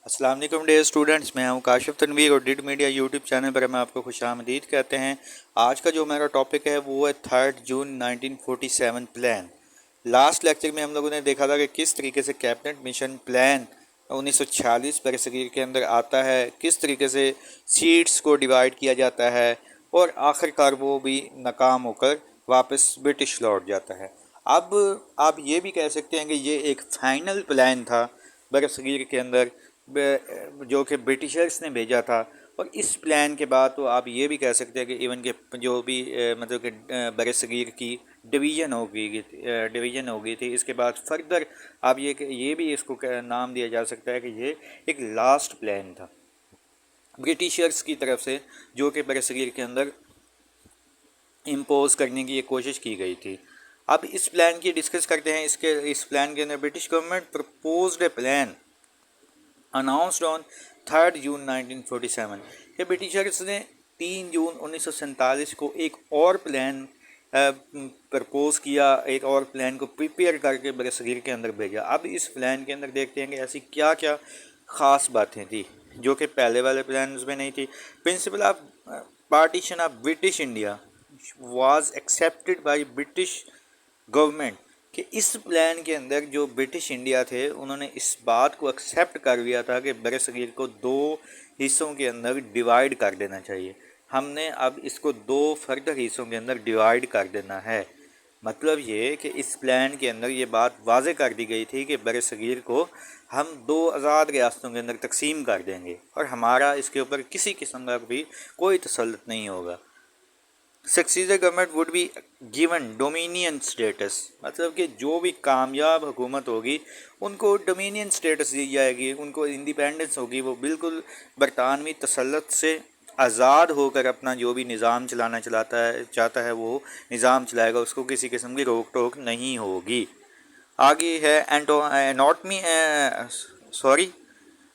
السلام علیکم dear students, میں ہوں کاشف تنویر اور ڈیڈ میڈیا یوٹیوب چینل پر ہم آپ کو خوش آمدید کہتے ہیں۔ آج کا جو میرا ٹاپک ہے وہ ہے 3 جون 1947 پلان۔ لاسٹ لیکچر میں ہم لوگوں نے دیکھا تھا کہ کس طریقے سے کیبنٹ مشن پلان 1946 برصغیر کے اندر آتا ہے، کس طریقے سے سیٹس کو ڈیوائیڈ کیا جاتا ہے اور آخر کار وہ بھی ناکام ہو کر واپس برٹش لوٹ جاتا ہے۔ اب آپ یہ بھی کہہ سکتے ہیں کہ یہ ایک فائنل پلان تھا برصغیر کے اندر جو کہ برٹشرز نے بھیجا تھا، اور اس پلان کے بعد تو آپ یہ بھی کہہ سکتے ہیں کہ ایون کہ جو بھی مطلب کہ برصغیر کی ڈویژن ہو گئی تھی، اس کے بعد فردر آپ یہ بھی اس کو نام دیا جا سکتا ہے کہ یہ ایک لاسٹ پلان تھا برٹشرز کی طرف سے، جو کہ برصغیر کے اندر امپوز کرنے کی یہ کوشش کی گئی تھی۔ اب اس پلان کی ڈسکس کرتے ہیں۔ اس پلان کے اندر British government proposed a plan announced on 3 June 1947 کہ برٹشرز نے 3 جون 1947 کو ایک اور پلان پرپوز کیا، ایک اور پلان کو پریپیئر کر کے برصغیر کے اندر بھیجا۔ اب اس پلان کے اندر دیکھتے ہیں کہ ایسی کیا کیا خاص باتیں تھیں جو کہ پہلے والے پلانز میں نہیں تھی۔ Principle of partition of British India was accepted by British government کہ اس پلان کے اندر جو برٹش انڈیا تھے انہوں نے اس بات کو ایکسیپٹ کر لیا تھا کہ برصغیر کو 2 حصوں کے اندر ڈیوائیڈ کر دینا چاہیے۔ ہم نے اب اس کو 2 فردر حصوں کے اندر ڈیوائیڈ کر دینا ہے۔ مطلب یہ کہ اس پلان کے اندر یہ بات واضح کر دی گئی تھی کہ برصغیر کو ہم 2 آزاد ریاستوں کے اندر تقسیم کر دیں گے اور ہمارا اس کے اوپر کسی قسم کا بھی کوئی تسلط نہیں ہوگا۔ Successor government would be given dominion status, مطلب کہ جو بھی کامیاب حکومت ہوگی ان کو ڈومینین اسٹیٹس دی جائے گی، ان کو انڈیپینڈنس ہوگی، وہ بالکل برطانوی تسلط سے آزاد ہو کر اپنا جو بھی نظام چاہتا ہے وہ نظام چلائے گا، اس کو کسی قسم کی روک ٹوک نہیں ہوگی۔ آگے ہے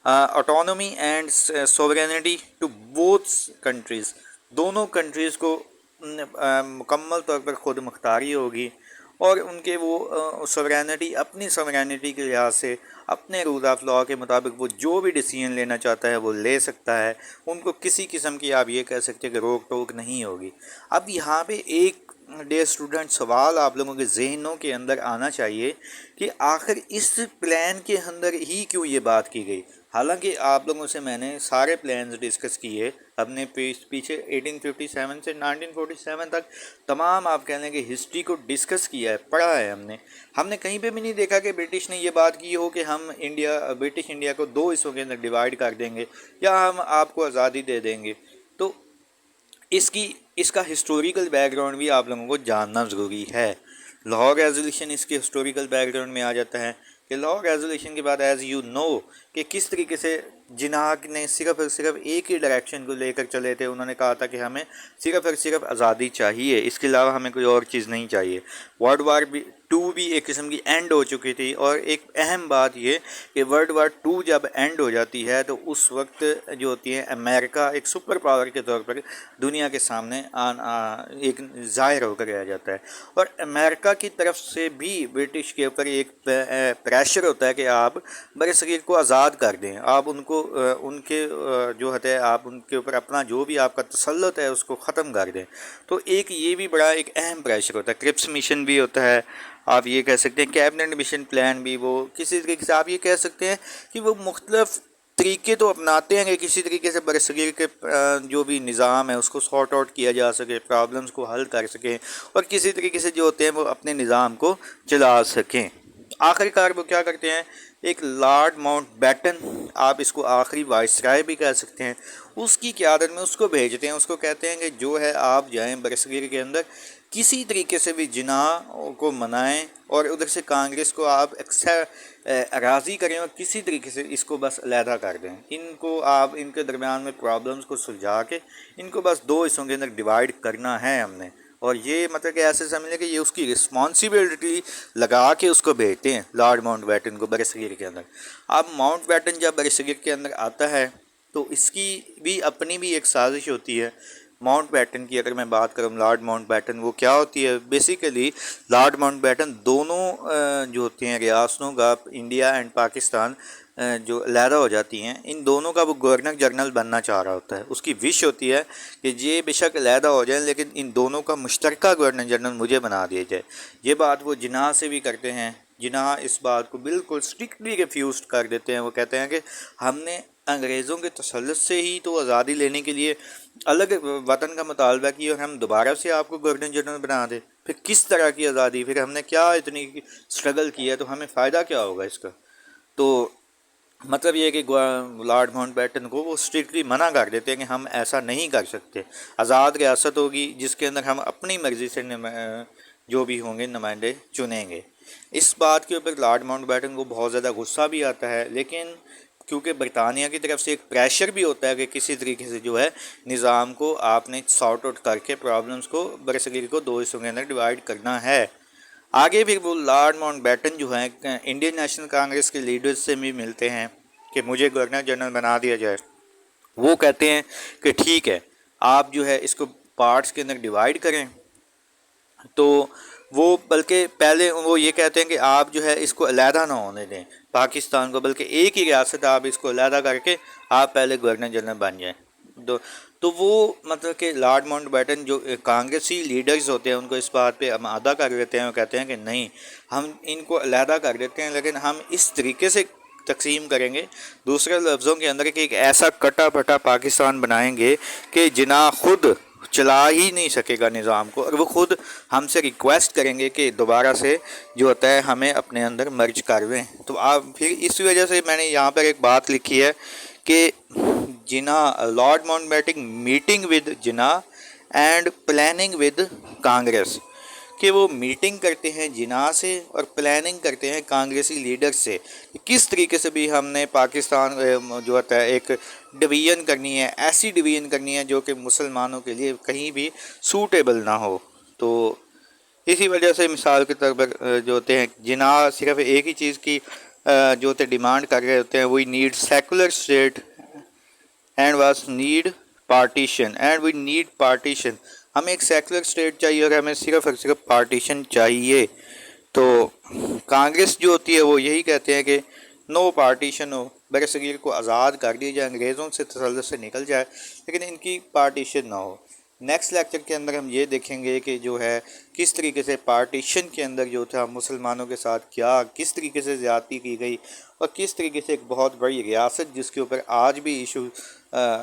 autonomy and sovereignty to both countries, دونوں کنٹریز کو مکمل طور پر خود مختاری ہوگی، اور ان کے وہ سوورینٹی، اپنی سوورینٹی کے لحاظ سے اپنے رول آف لاء کے مطابق وہ جو بھی ڈیسیژن لینا چاہتا ہے وہ لے سکتا ہے، ان کو کسی قسم کی آپ یہ کہہ سکتے ہیں کہ روک ٹوک نہیں ہوگی۔ اب یہاں پہ ایک ڈیئر اسٹوڈنٹ سوال آپ لوگوں کے ذہنوں کے اندر آنا چاہیے کہ آخر اس پلان کے اندر ہی کیوں یہ بات کی گئی؟ حالانکہ آپ لوگوں سے میں نے سارے پلانز ڈسکس کیے، ہم نے پیچھے 1857 سے 1947 تک تمام آپ کہہ لیں کہ ہسٹری کو ڈسکس کیا ہے، پڑھا ہے ہم نے کہیں پہ بھی نہیں دیکھا کہ برٹش نے یہ بات کی ہو کہ ہم برٹش انڈیا کو 2 حصوں کے اندر ڈیوائیڈ کر دیں گے یا ہم آپ کو آزادی دے دیں گے۔ تو اس کا ہسٹوریکل بیک گراؤنڈ بھی آپ لوگوں کو جاننا ضروری ہے۔ لاہور ریزولوشن اس کے ہسٹوریکل بیک گراؤنڈ میں آ جاتا ہے کہ لاہور ریزولوشن کے بعد ایز یو نو کہ کس طریقے سے جناح نے صرف اور صرف ایک ہی ڈائریکشن کو لے کر چلے تھے، انہوں نے کہا تھا کہ ہمیں صرف اور صرف آزادی چاہیے، اس کے علاوہ ہمیں کوئی اور چیز نہیں چاہیے۔ ورلڈ وار 2 بھی ایک قسم کی اینڈ ہو چکی تھی، اور ایک اہم بات یہ کہ ورلڈ وار 2 جب اینڈ ہو جاتی ہے تو اس وقت جو ہوتی ہے امریکہ ایک سپر پاور کے طور پر دنیا کے سامنے ایک ظاہر ہو کر رہ جاتا ہے، اور امریکہ کی طرف سے بھی برٹش کے اوپر ایک پریشر ہوتا ہے کہ آپ برصغیر کو آزاد کر دیں، آپ ان کو ان کے جو ہے آپ ان کے اوپر اپنا جو بھی آپ کا تسلط ہے اس کو ختم کر دیں۔ تو ایک یہ بھی بڑا ایک اہم پریشر ہوتا ہے۔ کرپس مشن بھی ہوتا ہے، آپ یہ کہہ سکتے ہیں کیبنٹ مشن پلان بھی، وہ کسی طریقے سے آپ یہ کہہ سکتے ہیں کہ وہ مختلف طریقے تو اپناتے ہیں کہ کسی طریقے سے برصغیر کے جو بھی نظام ہے اس کو سارٹ آؤٹ کیا جا سکے، پرابلمس کو حل کر سکیں، اور کسی طریقے سے جو ہوتے ہیں وہ اپنے نظام کو چلا سکیں۔ آخر کار وہ کیا کرتے ہیں، ایک لارڈ ماؤنٹ بیٹن، آپ اس کو آخری وائسرائے بھی کہہ سکتے ہیں، اس کی قیادت میں اس کو بھیجتے ہیں، اس کو کہتے ہیں کہ جو ہے آپ جائیں برصغیر کے اندر کسی طریقے سے بھی جناح کو منائیں، اور ادھر سے کانگریس کو آپ راضی کریں، اور کسی طریقے سے اس کو بس علیحدہ کر دیں، ان کو آپ ان کے درمیان میں پرابلمس کو سلجھا کے ان کو بس 2 حصوں کے اندر ڈیوائیڈ کرنا ہے ہم نے۔ اور یہ مطلب کہ ایسے سمجھ لیں کہ یہ اس کی رسپانسبلٹی لگا کے اس کو بھیجتے ہیں لارڈ ماؤنٹ بیٹن کو برصغیر کے اندر۔ اب ماؤنٹ بیٹن جب برصغیر کے اندر آتا ہے تو اس کی بھی اپنی بھی ایک سازش ہوتی ہے۔ ماؤنٹ بیٹن کی اگر میں بات کروں، لارڈ ماؤنٹ بیٹن وہ کیا ہوتی ہے، بیسیکلی لارڈ ماؤنٹ بیٹن دونوں جو ہوتے ہیں ریاستوں کا، انڈیا اینڈ پاکستان، جو علیحدہ ہو جاتی ہیں، ان دونوں کا وہ گورنر جنرل بننا چاہ رہا ہوتا ہے. اس کی وش ہوتی ہے کہ یہ بے شک علیحدہ ہو جائیں لیکن ان دونوں کا مشترکہ گورنر جنرل مجھے بنا دیا جائے. یہ بات وہ جناح سے بھی کرتے ہیں. جناح اس بات کو بالکل اسٹرکٹلی ریفیوزڈ کر دیتے ہیں. وہ کہتے ہیں کہ ہم نے انگریزوں کے تسلط سے ہی تو آزادی لینے کے لیے الگ وطن کا مطالبہ کیا، اور ہم دوبارہ سے آپ کو گورنر جنرل بنا دیں. پھر کس طرح کی آزادی؟ پھر ہم نے کیا اتنی اسٹرگل کیا، تو ہمیں فائدہ کیا ہوگا اس کا؟ تو مطلب یہ ہے کہ لارڈ ماؤنٹ بیٹن کو وہ اسٹرکٹلی منع کر دیتے ہیں کہ ہم ایسا نہیں کر سکتے. آزاد ریاست ہوگی جس کے اندر ہم اپنی مرضی سے جو بھی ہوں گے نمائندے چنیں گے. اس بات کے اوپر لارڈ ماؤنٹ بیٹن کو بہت زیادہ غصہ بھی آتا ہے، لیکن کیونکہ برطانیہ کی طرف سے ایک پریشر بھی ہوتا ہے کہ کسی طریقے سے جو ہے نظام کو آپ نے سارٹ آؤٹ کر کے پرابلمس کو برصغیر کو دو حصوں کے اندر ڈیوائڈ کرنا ہے. آگے بھی وہ لارڈ ماؤنٹ بیٹن جو ہیں انڈین نیشنل کانگریس کے لیڈرز سے بھی ملتے ہیں کہ مجھے گورنر جنرل بنا دیا جائے. وہ کہتے ہیں کہ ٹھیک ہے، آپ جو ہے اس کو پارٹس کے اندر ڈیوائڈ کریں. تو وہ بلکہ پہلے وہ یہ کہتے ہیں کہ آپ جو ہے اس کو علیحدہ نہ ہونے دیں پاکستان کو، بلکہ ایک ہی ریاست آپ اس کو علیحدہ کر کے آپ پہلے گورنر جنرل بن جائیں. تو وہ مطلب کہ لارڈ ماؤنٹ بیٹن جو کانگریسی لیڈرز ہوتے ہیں ان کو اس بات پہ آمادہ کر دیتے ہیں. وہ کہتے ہیں کہ نہیں، ہم ان کو علیحدہ کر دیتے ہیں لیکن ہم اس طریقے سے تقسیم کریں گے، دوسرے لفظوں کے اندر کہ ایک ایسا کٹا پھٹا پاکستان بنائیں گے کہ جناح خود چلا ہی نہیں سکے گا نظام کو، اور وہ خود ہم سے ریکویسٹ کریں گے کہ دوبارہ سے جو ہوتا ہے ہمیں اپنے اندر مرج کرویں. تو آپ پھر اس وجہ سے میں نے یہاں پر ایک بات لکھی ہے کہ Jinnah Lord Mountbatten meeting with Jinnah and planning with Congress, کہ وہ میٹنگ کرتے ہیں جناح سے اور پلاننگ کرتے ہیں کانگریسی لیڈر سے کس طریقے سے بھی ہم نے پاکستان جو ہوتا ہے ایک ڈویژن کرنی ہے، ایسی ڈویژن کرنی ہے جو کہ مسلمانوں کے لیے کہیں بھی سوٹیبل نہ ہو. تو اسی وجہ سے مثال کے طور پر جو ہوتے ہیں جناح صرف ایک ہی چیز کی جو ہوتے ڈیمانڈ کر رہے ہوتے ہیں، we need secular state and was need partition and we need partition. ہمیں ایک سیکولر اسٹیٹ چاہیے اور ہمیں صرف اور صرف پارٹیشن چاہیے. تو کانگریس جو ہوتی ہے وہ یہی کہتے ہیں کہ نو پارٹیشن ہو، برصغیر کو آزاد کر دیا جائے، انگریزوں سے تسلط سے نکل جائے، لیکن ان کی پارٹیشن نہ ہو. نیکسٹ لیکچر کے اندر ہم یہ دیکھیں گے کہ جو ہے کس طریقے سے پارٹیشن کے اندر جو تھا مسلمانوں کے ساتھ کس طریقے سے زیادتی کی گئی، اور کس طریقے سے ایک بہت بڑی ریاست جس کے اوپر آج بھی ایشو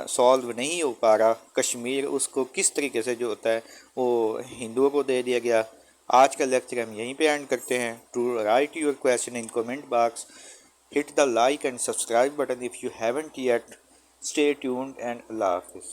سالو نہیں ہو پا رہا، کشمیر، اس کو کس طریقے سے جو ہوتا ہے وہ ہندوؤں کو دے دیا گیا. آج کا لیکچر ہم یہیں پہ اینڈ کرتے ہیں. To write your question in comment box, hit the like and subscribe button if you haven't yet. Stay tuned and Allah Hafiz.